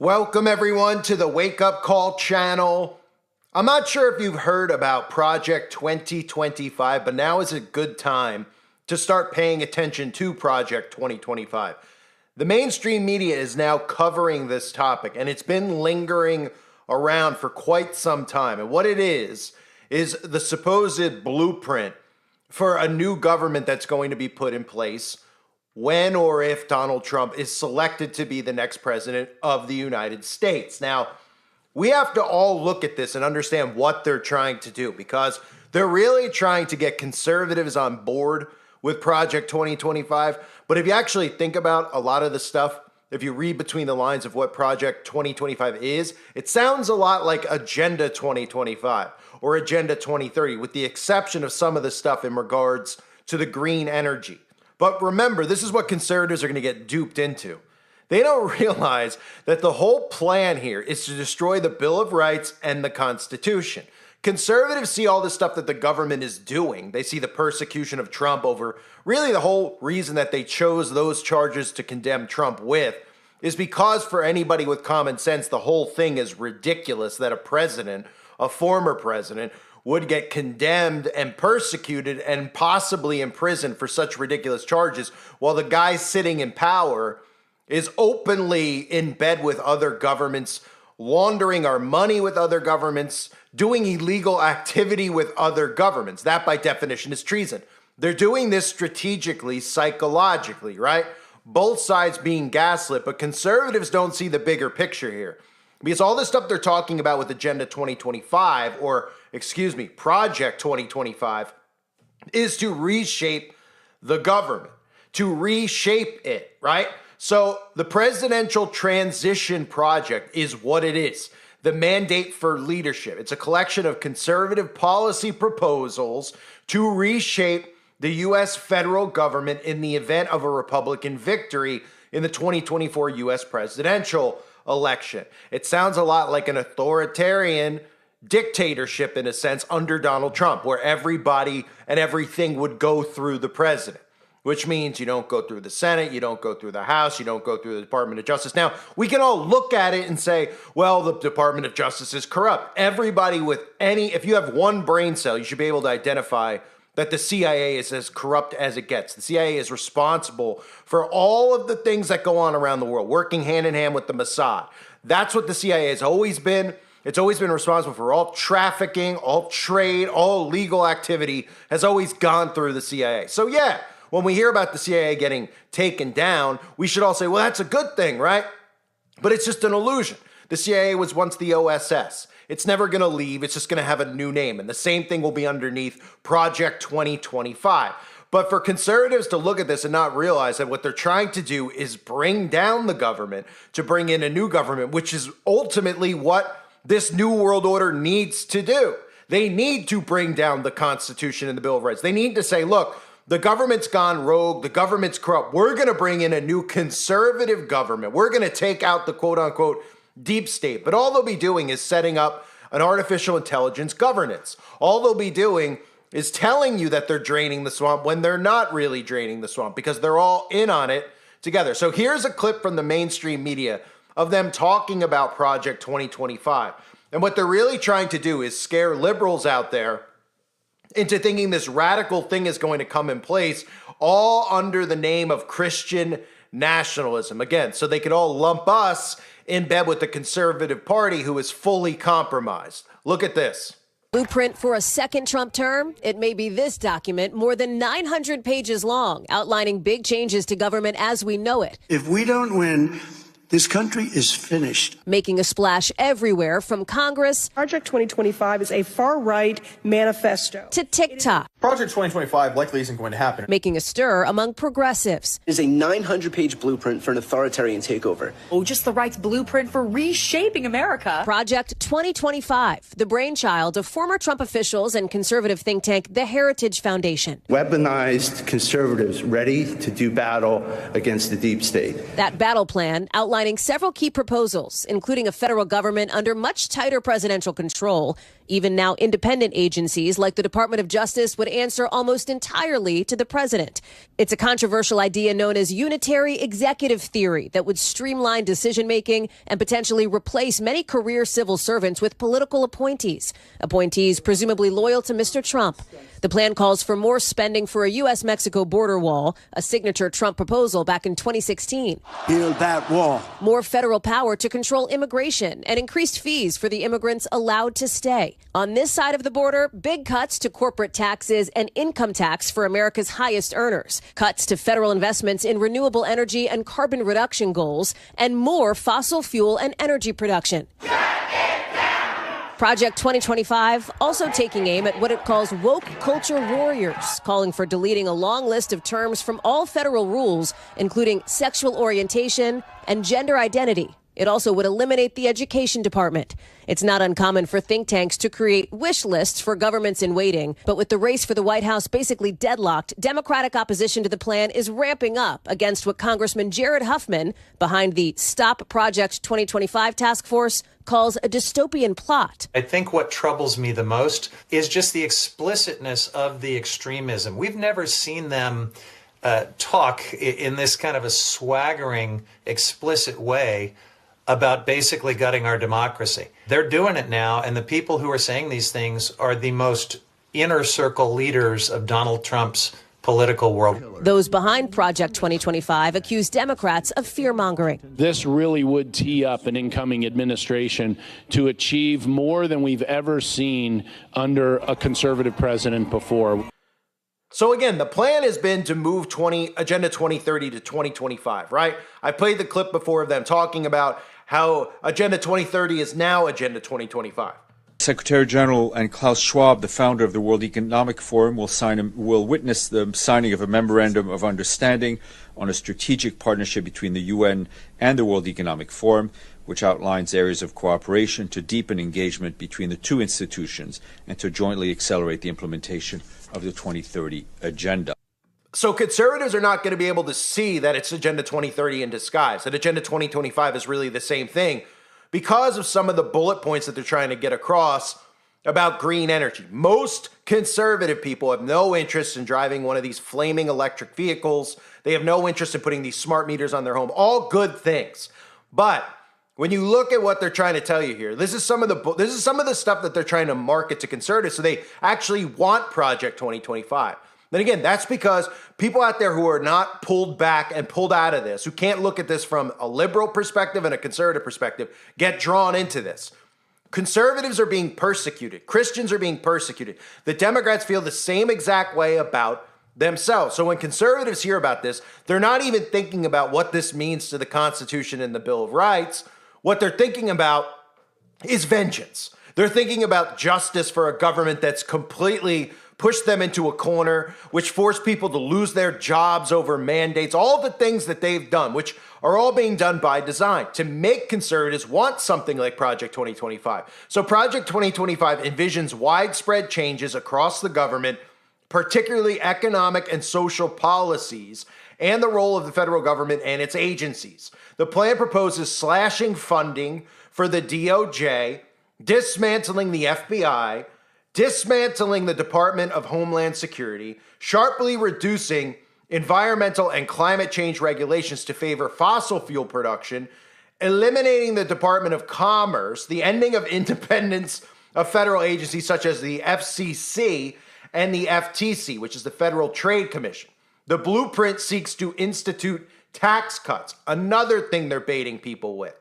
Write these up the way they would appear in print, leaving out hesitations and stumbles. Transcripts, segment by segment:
Welcome everyone to the Wake Up Call channel. I'm not sure if you've heard about Project 2025, but now is a good time to start paying attention to Project 2025. The mainstream media is now covering this topic, and it's been lingering around for quite some time. And what it is the supposed blueprint for a new government that's going to be put in place when or if Donald Trump is selected to be the next president of the United States. Now, we have to all look at this and understand what they're trying to do, because they're really trying to get conservatives on board with Project 2025. But if you actually think about a lot of the stuff, if you read between the lines of what Project 2025 is, it sounds a lot like Agenda 2025 or Agenda 2030, with the exception of some of the stuff in regards to the green energy. But remember, this is what conservatives are going to get duped into. They don't realize that the whole plan here is to destroy the Bill of Rights and the Constitution. Conservatives see all this stuff that the government is doing. They see the persecution of Trump over really the whole reason that they chose those charges to condemn Trump with is because for anybody with common sense, the whole thing is ridiculous that a president, a former president, would get condemned and persecuted and possibly imprisoned for such ridiculous charges, while the guy sitting in power is openly in bed with other governments, laundering our money with other governments, doing illegal activity with other governments. That, by definition, is treason. They're doing this strategically, psychologically, right? Both sides being gaslit, but conservatives don't see the bigger picture here. Because all this stuff they're talking about with Agenda 2025, or Project 2025, is to reshape the government, to reshape it, right? So the Presidential Transition Project is what it is. The Mandate for Leadership. It's a collection of conservative policy proposals to reshape the U.S. federal government in the event of a Republican victory in the 2024 U.S. presidential election. It sounds a lot like an authoritarian dictatorship in a sense under Donald Trump, where everybody and everything would go through the president, which means you don't go through the Senate, you don't go through the House, you don't go through the Department of Justice. Now, we can all look at it and say, well, the Department of Justice is corrupt. Everybody with if you have one brain cell, you should be able to identify that the CIA is as corrupt as it gets. The CIA is responsible for all of the things that go on around the world, working hand in hand with the Mossad. That's what the CIA has always been. It's always been responsible for all trafficking, all trade, all legal activity has always gone through the CIA. So yeah, when we hear about the CIA getting taken down, we should all say, well, that's a good thing, right? But it's just an illusion. The CIA was once the OSS. It's never going to leave. It's just going to have a new name. And the same thing will be underneath Project 2025. But for conservatives to look at this and not realize that what they're trying to do is bring down the government to bring in a new government, which is ultimately what this new world order needs to do. They need to bring down the Constitution and the Bill of Rights. They need to say, look, the government's gone rogue. The government's corrupt. We're going to bring in a new conservative government. We're going to take out the quote unquote deep state. But all they'll be doing is setting up an artificial intelligence governance. All they'll be doing is telling you that they're draining the swamp when they're not really draining the swamp, because they're all in on it together. So here's a clip from the mainstream media of them talking about Project 2025. And what they're really trying to do is scare liberals out there into thinking this radical thing is going to come in place, all under the name of Christian nationalism. Again, so they could all lump us in bed with the conservative party, who is fully compromised. Look at this. Blueprint for a second Trump term? It may be this document, more than 900 pages long, outlining big changes to government as we know it. If we don't win, this country is finished. Making a splash everywhere, from Congress. Project 2025 is a far-right manifesto. To TikTok. Project 2025 likely isn't going to happen. Making a stir among progressives. It is a 900-page blueprint for an authoritarian takeover. Oh, just the right's blueprint for reshaping America. Project 2025, the brainchild of former Trump officials and conservative think tank The Heritage Foundation. Weaponized conservatives ready to do battle against the deep state. That battle plan outlining several key proposals, including a federal government under much tighter presidential control, Even now, independent agencies like the Department of Justice would answer almost entirely to the president. It's a controversial idea known as unitary executive theory that would streamline decision-making and potentially replace many career civil servants with political appointees presumably loyal to Mr. Trump. The plan calls for more spending for a U.S.-Mexico border wall, a signature Trump proposal back in 2016. Build that wall. More federal power to control immigration and increased fees for the immigrants allowed to stay. On this side of the border, big cuts to corporate taxes and income tax for America's highest earners, cuts to federal investments in renewable energy and carbon reduction goals, and more fossil fuel and energy production. Project 2025 also taking aim at what it calls woke culture warriors, calling for deleting a long list of terms from all federal rules, including sexual orientation and gender identity. It also would eliminate the education department. It's not uncommon for think tanks to create wish lists for governments in waiting. But with the race for the White House basically deadlocked, Democratic opposition to the plan is ramping up against what Congressman Jared Huffman, behind the Stop Project 2025 task force, calls a dystopian plot. I think what troubles me the most is just the explicitness of the extremism. We've never seen them talk in this kind of a swaggering, explicit way about basically gutting our democracy. They're doing it now, and the people who are saying these things are the most inner circle leaders of Donald Trump's political world. Those behind Project 2025 accuse Democrats of fear-mongering. This really would tee up an incoming administration to achieve more than we've ever seen under a conservative president before. So again, the plan has been to move Agenda 2030 to 2025, right? I played the clip before of them talking about how Agenda 2030 is now Agenda 2025. Secretary General and Klaus Schwab, the founder of the World Economic Forum, will witness the signing of a memorandum of understanding on a strategic partnership between the UN and the World Economic Forum, which outlines areas of cooperation to deepen engagement between the two institutions and to jointly accelerate the implementation of the 2030 agenda. So conservatives are not going to be able to see that it's Agenda 2030 in disguise, that Agenda 2025 is really the same thing because of some of the bullet points that they're trying to get across about green energy. Most conservative people have no interest in driving one of these flaming electric vehicles. They have no interest in putting these smart meters on their home. All good things. But when you look at what they're trying to tell you here, this is some of the stuff that they're trying to market to conservatives. So they actually want Project 2025. Then again, that's because people out there who are not pulled back and pulled out of this, who can't look at this from a liberal perspective and a conservative perspective, get drawn into this. Conservatives are being persecuted. Christians are being persecuted. The Democrats feel the same exact way about themselves. So when conservatives hear about this, they're not even thinking about what this means to the Constitution and the Bill of Rights. What they're thinking about is vengeance. They're thinking about justice for a government that's completely pushed them into a corner, which forced people to lose their jobs over mandates, all the things that they've done, which are all being done by design to make conservatives want something like Project 2025. So Project 2025 envisions widespread changes across the government, particularly economic and social policies, and the role of the federal government and its agencies. The plan proposes slashing funding for the DOJ, dismantling the FBI, dismantling the Department of Homeland Security, sharply reducing environmental and climate change regulations to favor fossil fuel production, eliminating the Department of Commerce, the ending of independence of federal agencies such as the FCC and the FTC, which is the Federal Trade Commission. The blueprint seeks to institute tax cuts, another thing they're baiting people with.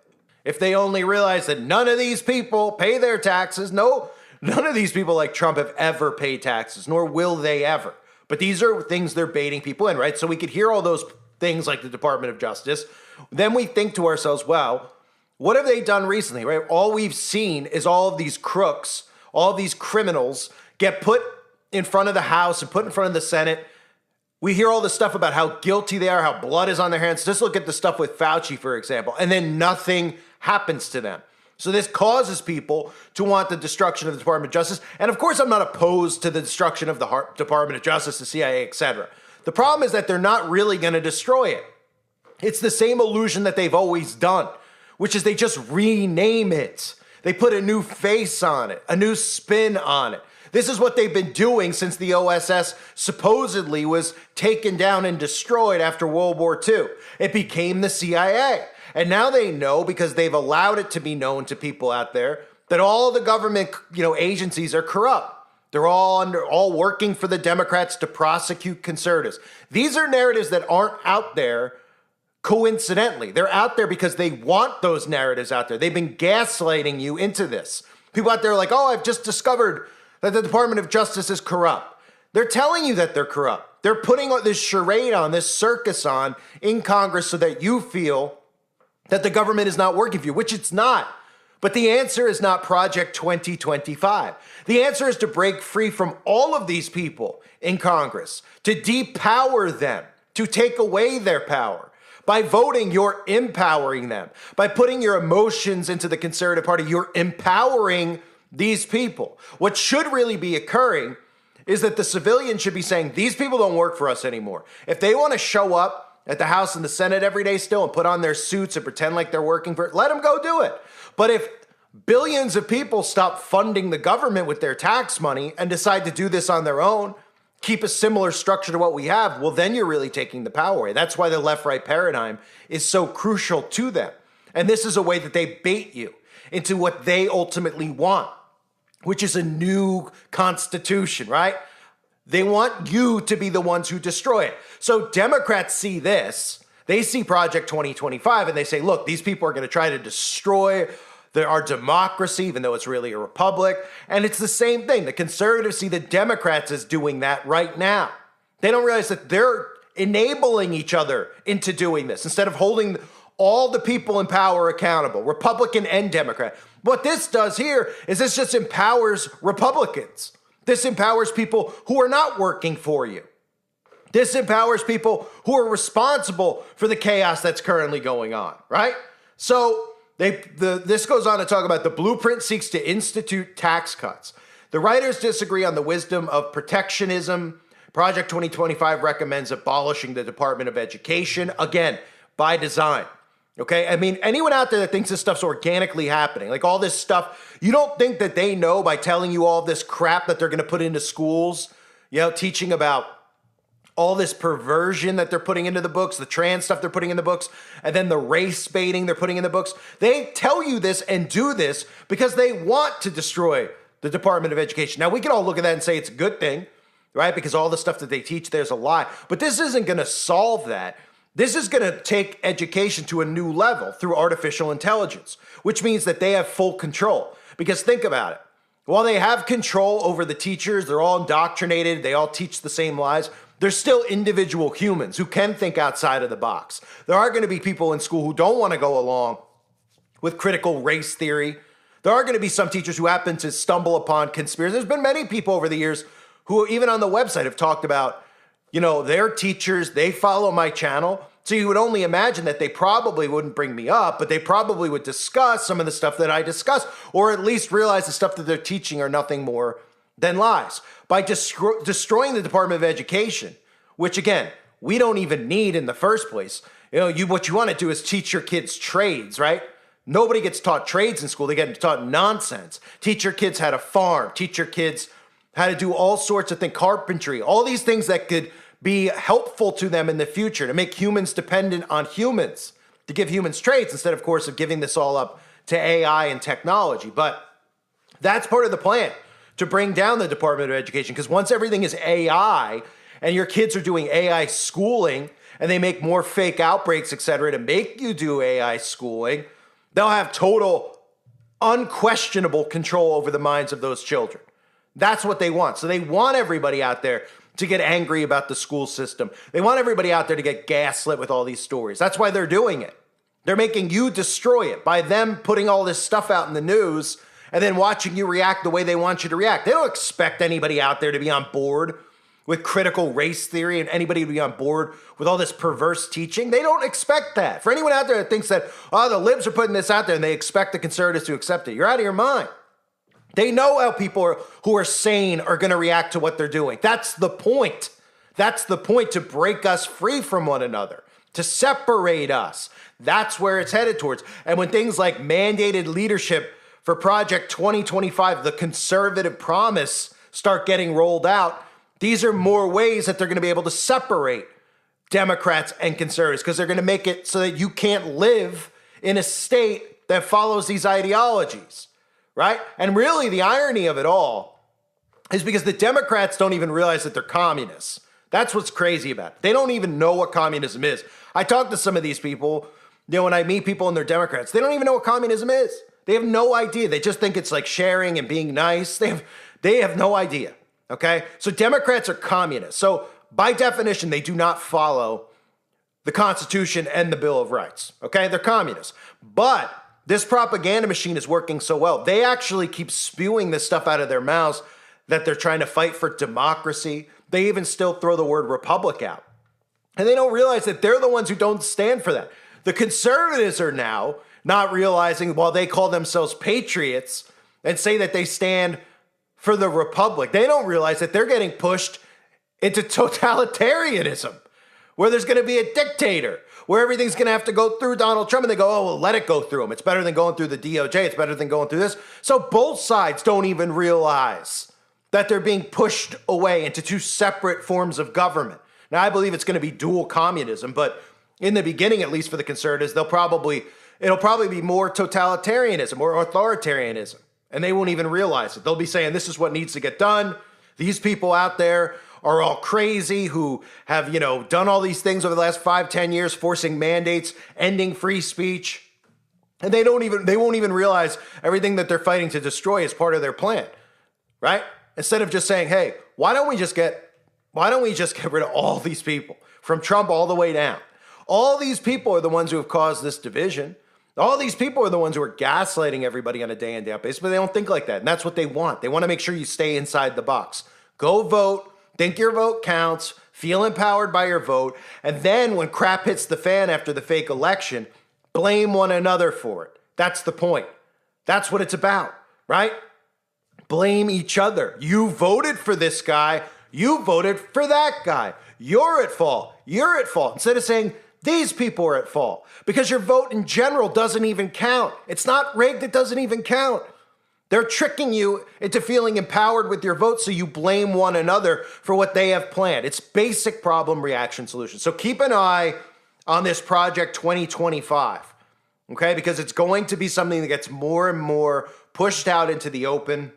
If they only realize that none of these people pay their taxes, none of these people like Trump have ever paid taxes, nor will they ever. But these are things they're baiting people in, right? So we could hear all those things like the Department of Justice. Then we think to ourselves, well, what have they done recently, right? All we've seen is all of these crooks, all of these criminals get put in front of the House and put in front of the Senate. We hear all this stuff about how guilty they are, how blood is on their hands. Just look at the stuff with Fauci, for example, and then nothing happens to them. So this causes people to want the destruction of the Department of Justice. And of course, I'm not opposed to the destruction of the Department of Justice, the CIA, etc. The problem is that they're not really going to destroy it. It's the same illusion that they've always done, which is they just rename it. They put a new face on it, a new spin on it. This is what they've been doing since the OSS supposedly was taken down and destroyed after World War II. It became the CIA. And now they know, because they've allowed it to be known to people out there, that all the government, agencies are corrupt. They're all working for the Democrats to prosecute conservatives. These are narratives that aren't out there coincidentally. They're out there because they want those narratives out there. They've been gaslighting you into this. People out there are like, oh, I've just discovered that the Department of Justice is corrupt. They're telling you that they're corrupt. They're putting this charade on, this circus on in Congress so that you feel that the government is not working for you, which it's not. But the answer is not Project 2025. The answer is to break free from all of these people in Congress, to depower them, to take away their power. By voting, you're empowering them. By putting your emotions into the Conservative Party, you're empowering these people. What should really be occurring is that the civilians should be saying, these people don't work for us anymore. If they want to show up at the House and the Senate every day still and put on their suits and pretend like they're working for it, let them go do it. But if billions of people stop funding the government with their tax money and decide to do this on their own, keep a similar structure to what we have, well, then you're really taking the power away. That's why the left-right paradigm is so crucial to them. And this is a way that they bait you into what they ultimately want, which is a new constitution, right? They want you to be the ones who destroy it. So Democrats see this. They see Project 2025 and they say, look, these people are going to try to destroy our democracy, even though it's really a republic. And it's the same thing. The conservatives see the Democrats as doing that right now. They don't realize that they're enabling each other into doing this instead of holding all the people in power accountable, Republican and Democrat. What this does here is this just empowers Republicans. This empowers people who are not working for you. This empowers people who are responsible for the chaos that's currently going on, right? So this goes on to talk about the blueprint seeks to institute tax cuts. The writers disagree on the wisdom of protectionism. Project 2025 recommends abolishing the Department of Education, again, by design. Okay, I mean, anyone out there that thinks this stuff's organically happening, like all this stuff, you don't think that they know by telling you all this crap that they're going to put into schools, teaching about all this perversion that they're putting into the books, the trans stuff they're putting in the books, and then the race baiting they're putting in the books. They tell you this and do this because they want to destroy the Department of Education. Now, we can all look at that and say it's a good thing, right? Because all the stuff that they teach, there's a lie. But this isn't going to solve that. This is going to take education to a new level through artificial intelligence, which means that they have full control. Because think about it. While they have control over the teachers, they're all indoctrinated, they all teach the same lies, they're still individual humans who can think outside of the box. There are going to be people in school who don't want to go along with critical race theory. There are going to be some teachers who happen to stumble upon conspiracy. There's been many people over the years who, even on the website, have talked about, their teachers, they follow my channel. So you would only imagine that they probably wouldn't bring me up, but they probably would discuss some of the stuff that I discuss, or at least realize the stuff that they're teaching are nothing more than lies. By destroying the Department of Education, which again, we don't even need in the first place. What you want to do is teach your kids trades, right? Nobody gets taught trades in school. They get taught nonsense. Teach your kids how to farm. Teach your kids how to do all sorts of things, carpentry, all these things that could be helpful to them in the future, to make humans dependent on humans, to give humans trades instead, of course, of giving this all up to AI and technology. But that's part of the plan, to bring down the Department of Education, because once everything is AI and your kids are doing AI schooling and they make more fake outbreaks, et cetera, to make you do AI schooling, they'll have total, unquestionable control over the minds of those children. That's what they want. So they want everybody out there to get angry about the school system. They want everybody out there to get gaslit with all these stories. That's why they're doing it. They're making you destroy it by them putting all this stuff out in the news and then watching you react the way they want you to react. They don't expect anybody out there to be on board with critical race theory and anybody to be on board with all this perverse teaching. They don't expect that. For anyone out there that thinks that, the libs are putting this out there and they expect the conservatives to accept it, you're out of your mind. They know how people who are sane are going to react to what they're doing. That's the point. That's the point, to break us free from one another, to separate us. That's where it's headed towards. And when things like mandated leadership for Project 2025, the conservative promise, start getting rolled out, these are more ways that they're going to be able to separate Democrats and conservatives, because they're going to make it so that you can't live in a state that follows these ideologies, right? And really the irony of it all is because the Democrats don't even realize that they're communists. That's what's crazy about it. They don't even know what communism is. I talk to some of these people, when I meet people and they're Democrats, they don't even know what communism is. They have no idea. They just think it's like sharing and being nice. They have no idea, okay? So Democrats are communists. So by definition, they do not follow the Constitution and the Bill of Rights, okay? They're communists. But this propaganda machine is working so well. They actually keep spewing this stuff out of their mouths that they're trying to fight for democracy. They even still throw the word republic out. And they don't realize that they're the ones who don't stand for that. The conservatives are now not realizing, while they call themselves patriots and say that they stand for the republic, they don't realize that they're getting pushed into totalitarianism, where there's going to be a dictator, where everything's going to have to go through Donald Trump. And they go, oh, well, let it go through him. It's better than going through the DOJ. It's better than going through this. So both sides don't even realize that they're being pushed away into two separate forms of government. Now, I believe it's going to be dual communism, but in the beginning, at least for the conservatives, it'll probably be more totalitarianism or authoritarianism, and they won't even realize it. They'll be saying, this is what needs to get done. These people out there are all crazy who have, done all these things over the last 5-10 years, forcing mandates, ending free speech. And they won't even realize everything that they're fighting to destroy is part of their plan, right? Instead of just saying, hey, why don't we just get rid of all these people, from Trump all the way down? All these people are the ones who have caused this division. All these people are the ones who are gaslighting everybody on a day in, day out basis, but they don't think like that. And that's what they want. They want to make sure you stay inside the box. Go vote, think your vote counts, feel empowered by your vote, and then when crap hits the fan after the fake election, blame one another for it. That's the point. That's what it's about, right? Blame each other. You voted for this guy. You voted for that guy. You're at fault. You're at fault. Instead of saying, these people are at fault, because your vote in general doesn't even count. It's not rigged. It doesn't even count. They're tricking you into feeling empowered with your vote, so you blame one another for what they have planned. It's basic problem reaction solution. So keep an eye on this Project 2025, okay? Because it's going to be something that gets more and more pushed out into the open,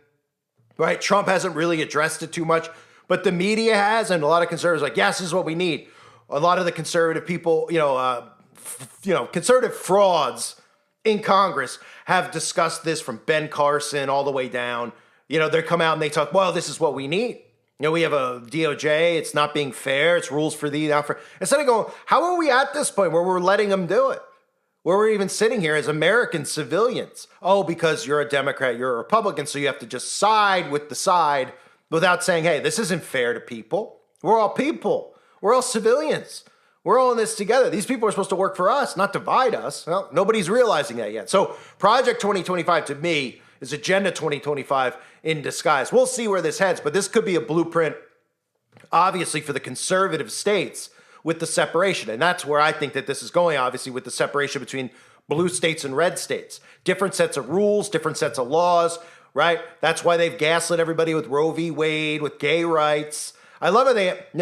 right? Trump hasn't really addressed it too much, but the media has, and a lot of conservatives are like, yes, this is what we need. A lot of the conservative people, conservative frauds in Congress have discussed this, from Ben Carson all the way down. They come out and they talk, well, this is what we need. We have a DOJ. It's not being fair. It's rules for thee, not for. Instead of going, how are we at this point where we're letting them do it? Where we're even sitting here as American civilians. Oh, because you're a Democrat, you're a Republican, so you have to just side with the side without saying, hey, this isn't fair to people. We're all people. We're all civilians. We're all in this together. These people are supposed to work for us, not divide us. Well, nobody's realizing that yet. So Project 2025 to me is Agenda 2025 in disguise. We'll see where this heads, but this could be a blueprint, obviously, for the conservative states with the separation. And that's where I think that this is going, obviously, with the separation between blue states and red states. Different sets of rules, different sets of laws, right? That's why they've gaslit everybody with Roe v. Wade, with gay rights. I love how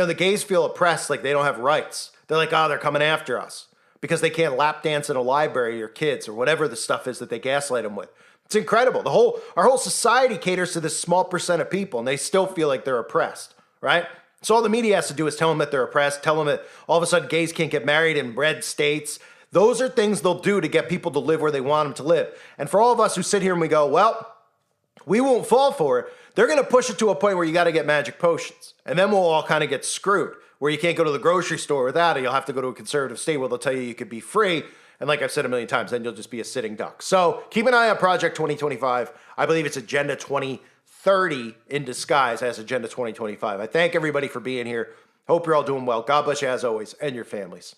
the gays feel oppressed, like they don't have rights. They're like, oh, they're coming after us because they can't lap dance in a library or kids or whatever the stuff is that they gaslight them with. It's incredible. Our whole society caters to this small percent of people, and they still feel like they're oppressed, right? So all the media has to do is tell them that they're oppressed, tell them that all of a sudden gays can't get married in red states. Those are things they'll do to get people to live where they want them to live. And for all of us who sit here and we go, well, we won't fall for it, they're going to push it to a point where you got to get magic potions. And then we'll all kind of get screwed, where you can't go to the grocery store without it. You'll have to go to a conservative state where they'll tell you could be free. And like I've said a million times, then you'll just be a sitting duck. So keep an eye on Project 2025. I believe it's Agenda 2030 in disguise as Agenda 2025. I thank everybody for being here. Hope you're all doing well. God bless you as always, and your families.